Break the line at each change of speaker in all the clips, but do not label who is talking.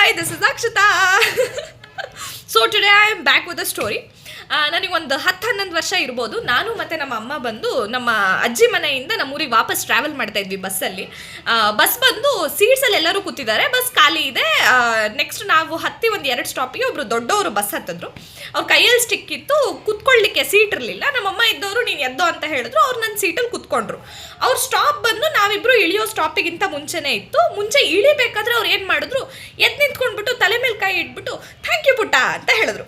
Hi, this is Akshita. So today I am back with a story. ನನಗೆ ಒಂದು 10-11 ವರ್ಷ ಇರ್ಬೋದು. ನಾನು ಮತ್ತು ನಮ್ಮ ಅಮ್ಮ ಬಂದು ನಮ್ಮ ಅಜ್ಜಿ ಮನೆಯಿಂದ ನಮ್ಮೂರಿಗೆ ವಾಪಸ್ ಟ್ರಾವೆಲ್ ಮಾಡ್ತಾ ಇದ್ವಿ ಬಸ್ಸಲ್ಲಿ. ಬಸ್ ಬಂದು ಸೀಟ್ಸಲ್ಲಿ ಎಲ್ಲರೂ ಕೂತಿದ್ದಾರೆ, ಬಸ್ ಖಾಲಿ ಇದೆ. ನೆಕ್ಸ್ಟ್ ನಾವು ಹತ್ತಿ ಒಂದು 2 ಸ್ಟಾಪಿಗೆ ಒಬ್ಬರು ದೊಡ್ಡವರು ಬಸ್ ಹತ್ತಿದ್ರು. ಅವ್ರ ಕೈಯಲ್ಲಿ ಸ್ಟಿಕ್ ಇತ್ತು, ಕುತ್ಕೊಳ್ಳಿಕ್ಕೆ ಸೀಟ್ ಇರಲಿಲ್ಲ. ನಮ್ಮಮ್ಮ ಇದ್ದವರು ನೀನು ಎದ್ದೋ ಅಂತ ಹೇಳಿದ್ರು. ಅವ್ರು ನನ್ನ ಸೀಟಲ್ಲಿ ಕುತ್ಕೊಂಡ್ರು. ಅವ್ರ ಸ್ಟಾಪ್ ಬಂದು ನಾವಿಬ್ಬರು ಇಳಿಯೋ ಸ್ಟಾಪಿಗಿಂತ ಮುಂಚೆನೇ ಇತ್ತು. ಮುಂಚೆ ಇಳಿಬೇಕಾದ್ರೆ ಅವ್ರು ಏನು ಮಾಡಿದ್ರು, ಎದ್ದು ನಿಂತ್ಕೊಂಡ್ಬಿಟ್ಟು ತಲೆ ಮೇಲೆ ಕೈ ಇಟ್ಬಿಟ್ಟು ಥ್ಯಾಂಕ್ ಯು ಪುಟ್ಟ ಅಂತ ಹೇಳಿದ್ರು.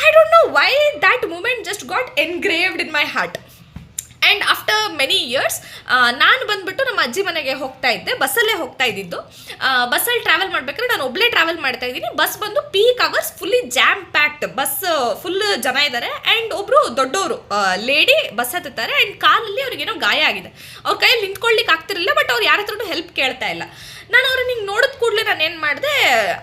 I don't know why that moment just got engraved in my heart. And after many years ನಾನು ಬಂದುಬಿಟ್ಟು ನಮ್ಮ ಅಜ್ಜಿ ಮನೆಗೆ ಹೋಗ್ತಾ ಇದ್ದೆ, ಬಸ್ಸಲ್ಲೇ ಹೋಗ್ತಾ ಇದ್ದಿದ್ದು. ಬಸ್ಸಲ್ಲಿ ಟ್ರಾವೆಲ್ ಮಾಡಬೇಕಾದ್ರೆ ನಾನು ಒಬ್ಬಳೇ ಟ್ರಾವೆಲ್ ಮಾಡ್ತಾ ಇದ್ದೀನಿ. ಬಸ್ ಬಂದು peak hours, fully jam packed bus, full ಜನ ಇದ್ದಾರೆ. ಆ್ಯಂಡ್ ಒಬ್ಬರು ದೊಡ್ಡವರು ಲೇಡಿ ಬಸ್ ಹತ್ತುತ್ತಾರೆ. ಆ್ಯಂಡ್ ಕಾಲಲ್ಲಿ ಅವ್ರಿಗೇನೋ ಗಾಯ ಆಗಿದೆ. ಅವ್ರ ಕೈಯಲ್ಲಿ ನಿಂತ್ಕೊಳ್ಳಿಕ್ಕೆ ಆಗ್ತಿರಲಿಲ್ಲ, ಬಟ್ ಅವ್ರು ಯಾರ ಹತ್ರನೂ ಹೆಲ್ಪ್ ಕೇಳ್ತಾ ಇಲ್ಲ. ನಾನು ಅವ್ರನ್ನ ಹಿಂಗೆ ನೋಡಿದ ಕೂಡಲೇ ನಾನು ಏನು ಮಾಡಿದೆ,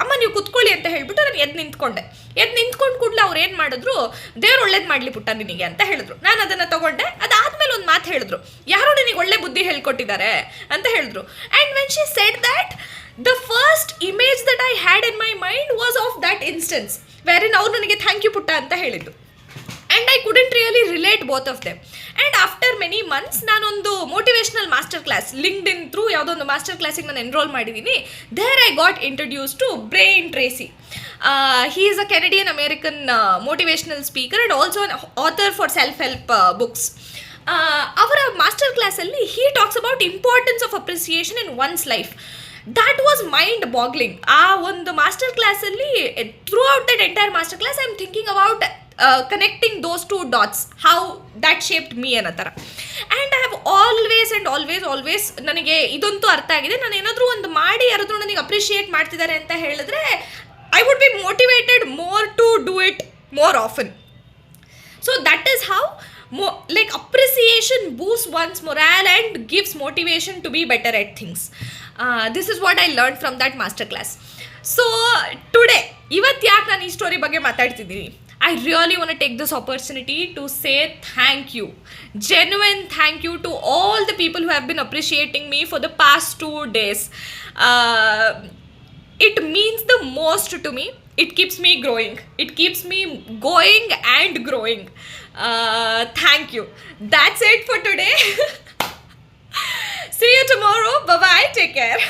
ಅಮ್ಮ ನೀವು ಕುತ್ಕೊಳ್ಳಿ ಅಂತ ಹೇಳಿಬಿಟ್ಟು ನಾನು ಎದ್ದು ನಿಂತ್ಕೊಂಡೆ. ಎದ್ದು ನಿಂತ್ಕೊಂಡು ಕೂಡಲೇ ಅವ್ರು ಏನು ಮಾಡಿದ್ರು, ದೇವ್ರು ಒಳ್ಳೇದು ಮಾಡಲಿ ಪುಟ್ಟ ನಿನಗೆ ಅಂತ ಹೇಳಿದ್ರು. ನಾನು ಅದನ್ನು ತೊಗೊಂಡೆ. ಅದಾದಮೇಲೆ ಒಂದು ಮಾತು ಹೇಳಿದ್ರು, ಯಾರೋ ನಿನಗೆ ಒಳ್ಳೆ ಬುದ್ಧಿ ಹೇಳ್ಕೊಟ್ಟಿದ್ದಾರೆ ಅಂತ ಹೇಳಿದ್ರು. And when she said that, the first image that I had in my mind was of that instance wherein ಅವ್ರು ನನಗೆ ಥ್ಯಾಂಕ್ ಯು ಪುಟ್ಟ ಅಂತ ಹೇಳಿದ್ದು. And I couldn't really relate both of them. And after many months ನಾನೊಂದು motivational master class LinkedIn through ಯಾವುದೋ ಒಂದು master ಕ್ಲಾಸಿಗೆ ನಾನು ಎನ್ರೋಲ್ ಮಾಡಿದ್ದೀನಿ. There I got introduce to Brian Tracy. He is a Canadian American motivational speaker and also an author for self help books. ಅವರ master ಕ್ಲಾಸಲ್ಲಿ he talks about importance of appreciation in one's life. That was mind boggling. ಆ ಒಂದು master ಕ್ಲಾಸಲ್ಲಿ throughout that entire master class I am thinking about connecting those two dots, how that shaped me ಅನ್ನೋ ಥರ. And I have always ನನಗೆ ಇದಂತೂ ಅರ್ಥ ಆಗಿದೆ, ನಾನು ಏನಾದರೂ ಒಂದು ಮಾಡಿ ಯಾರಾದರೂ ನನಗೆ ಅಪ್ರಿಷಿಯೇಟ್ ಮಾಡ್ತಿದ್ದಾರೆ ಅಂತ ಹೇಳಿದ್ರೆ I would be motivated more to do it more often. So that is how appreciation boosts one's morale and gives motivation to be better at things. This is what I learned from that master class. So today, ಇವತ್ತು ಯಾಕೆ ನಾನು ಈ story ಬಗ್ಗೆ ಮಾತಾಡ್ತಿದ್ದೀನಿ, I really want to take this opportunity to say thank you, genuine thank you to all the people who have been appreciating me for the past 2 days. It means the most to me. It keeps me growing. It keeps me going and growing. Thank you. That's it for today. See you tomorrow. Bye-bye. Take care.